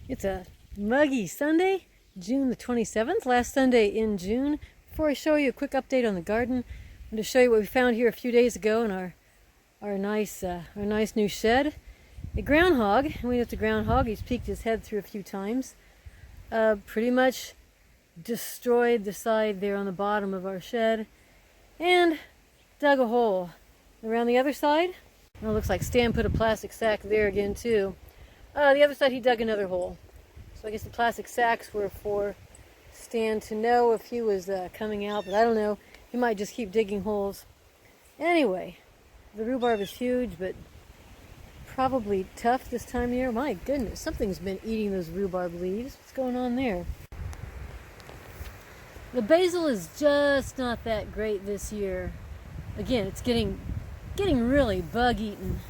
It's a muggy Sunday, June the 27th, last Sunday in June. Before I show you a quick update on the garden, I'm going to show you what we found here a few days ago in our nice new shed. A groundhog, and we know it's a groundhog. He's peeked his head through a few times. Pretty much destroyed the side there on the bottom of our shed and dug a hole around the other side. Well, it looks like Stan put a plastic sack there again too. The other side he dug another hole. So I guess the plastic sacks were for Stan to know if he was coming out, but I don't know. He might just keep digging holes. Anyway, the rhubarb is huge, but probably tough this time of year. My goodness, something's been eating those rhubarb leaves. What's going on there? The basil is just not that great this year. Again, it's getting really bug-eaten.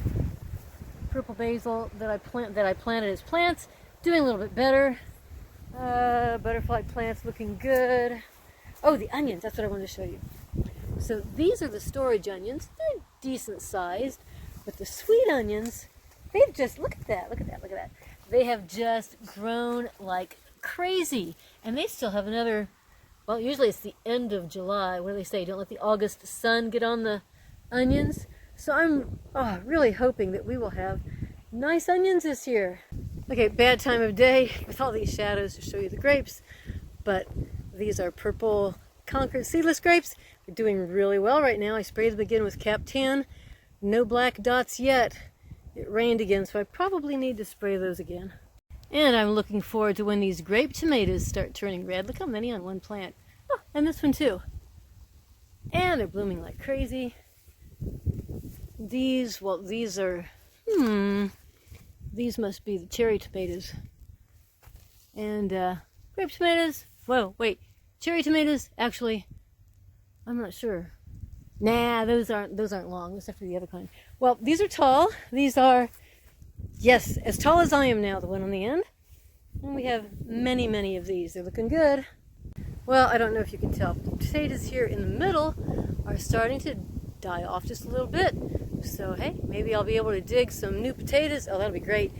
Purple basil that I planted as plants, doing a little bit better. Butterfly plants looking good. Oh, the onions, that's what I wanted to show you. So these are the storage onions. They're decent sized, but the sweet onions, they've just, look at that. They have just grown like crazy. And they still have another, well, usually it's the end of July. What do they say? Don't let the August sun get on the onions. So I'm really hoping that we will have nice onions this year. Okay, bad time of day with all these shadows to show you the grapes, but these are purple Concord seedless grapes. They're doing really well right now. I sprayed them again with Cap 10. No black dots yet. It rained again, so I probably need to spray those again. And I'm looking forward to when these grape tomatoes start turning red. Look how many on one plant. Oh, and this one too. And they're blooming like crazy. These are, these must be the cherry tomatoes. And grape tomatoes, whoa, wait, cherry tomatoes, actually, I'm not sure. Nah, those aren't long, those have to be the other kind. Well, these are tall. These are, yes, as tall as I am now, the one on the end. And we have many of these. They're looking good. Well, I don't know if you can tell, but the potatoes here in the middle are starting to die off just a little bit. So hey, maybe I'll be able to dig some new potatoes. Oh, that'll be great.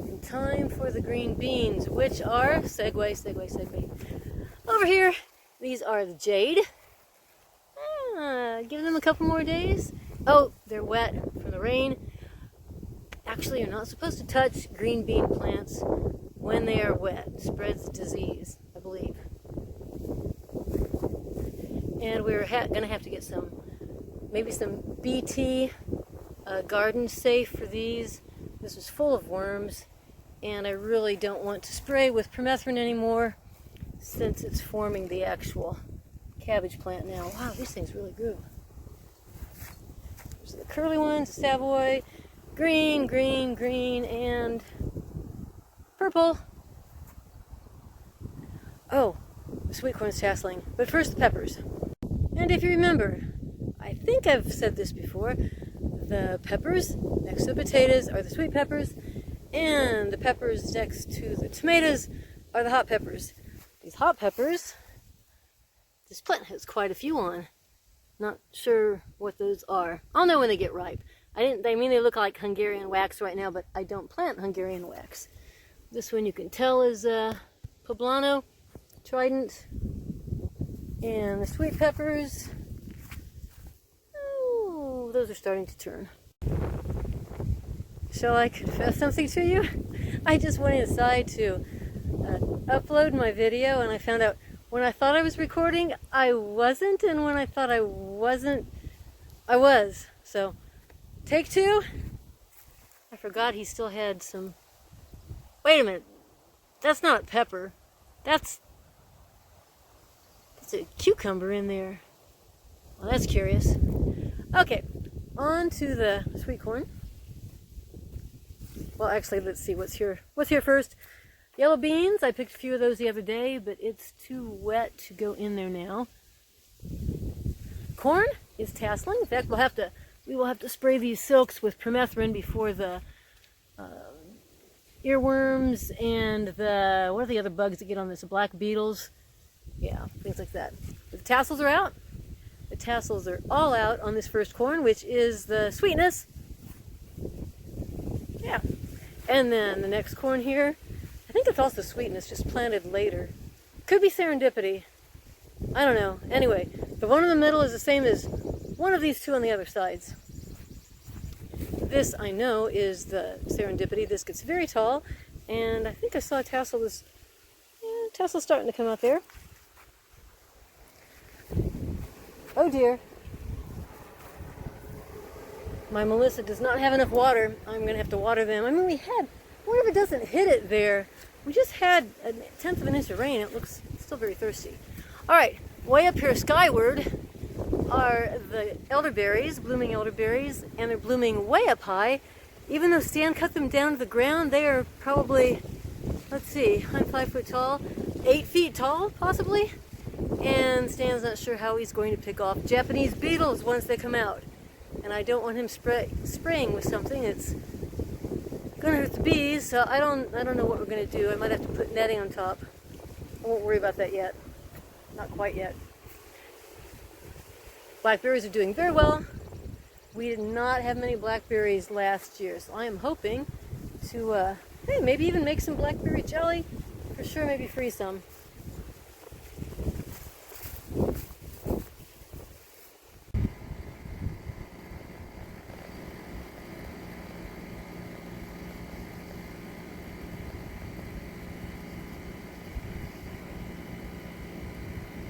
In time for the green beans, which are, segue. Over here, these are the jade. Give them a couple more days. Oh, they're wet from the rain. Actually, you're not supposed to touch green bean plants when they are wet. It spreads disease, I believe. And we're going to have to get maybe some BT garden safe for these. This is full of worms, and I really don't want to spray with permethrin anymore since it's forming the actual cabbage plant now. Wow, these things really grew. There's the curly ones, the Savoy, green, and purple. Oh, the sweet corn's tasseling. But first, the peppers. And if you remember, I think I've said this before, the peppers next to the potatoes are the sweet peppers, and the peppers next to the tomatoes are the hot peppers. These hot peppers, this plant has quite a few on. Not sure what those are. I'll know when they get ripe. They look like Hungarian wax right now, but I don't plant Hungarian wax. This one you can tell is poblano, trident, and the sweet peppers, oh, those are starting to turn. Shall I confess something to you? I just went inside to upload my video, and I found out when I thought I was recording, I wasn't, and when I thought I wasn't, I was. So, take two. I forgot he still had some, wait a minute, that's not pepper, that's a cucumber in there. Well, that's curious. Okay, on to the sweet corn. Well, actually, let's see what's here. What's here first? Yellow beans. I picked a few of those the other day, but it's too wet to go in there now. Corn is tasseling. In fact, we will have to spray these silks with permethrin before the earworms and what are the other bugs that get on this? The black beetles. Yeah, things like that. The tassels are out. The tassels are all out on this first corn, which is the sweetness. Yeah. And then the next corn here, think it's also sweetness, just planted later. Could be serendipity. I don't know. Anyway, the one in the middle is the same as one of these two on the other sides. This, I know, is the serendipity. This gets very tall, and I think I saw a tassel was, tassel's starting to come out there. Oh dear. My Melissa does not have enough water. I'm going to have to water them. I mean, what if it doesn't hit it there? We just had 1/10 of an inch of rain. It looks still very thirsty. All right, way up here skyward are the elderberries, blooming elderberries, and they're blooming way up high. Even though Stan cut them down to the ground, they are probably, let's see, I'm 5 foot tall, 8 feet tall, possibly. And Stan's not sure how he's going to pick off Japanese beetles once they come out. And I don't want him spraying with something that's gonna hurt the bees, so I don't know what we're gonna do. I might have to put netting on top. I won't worry about that yet. Not quite yet. Blackberries are doing very well. We did not have many blackberries last year, so I am hoping to maybe even make some blackberry jelly. For sure, maybe freeze some.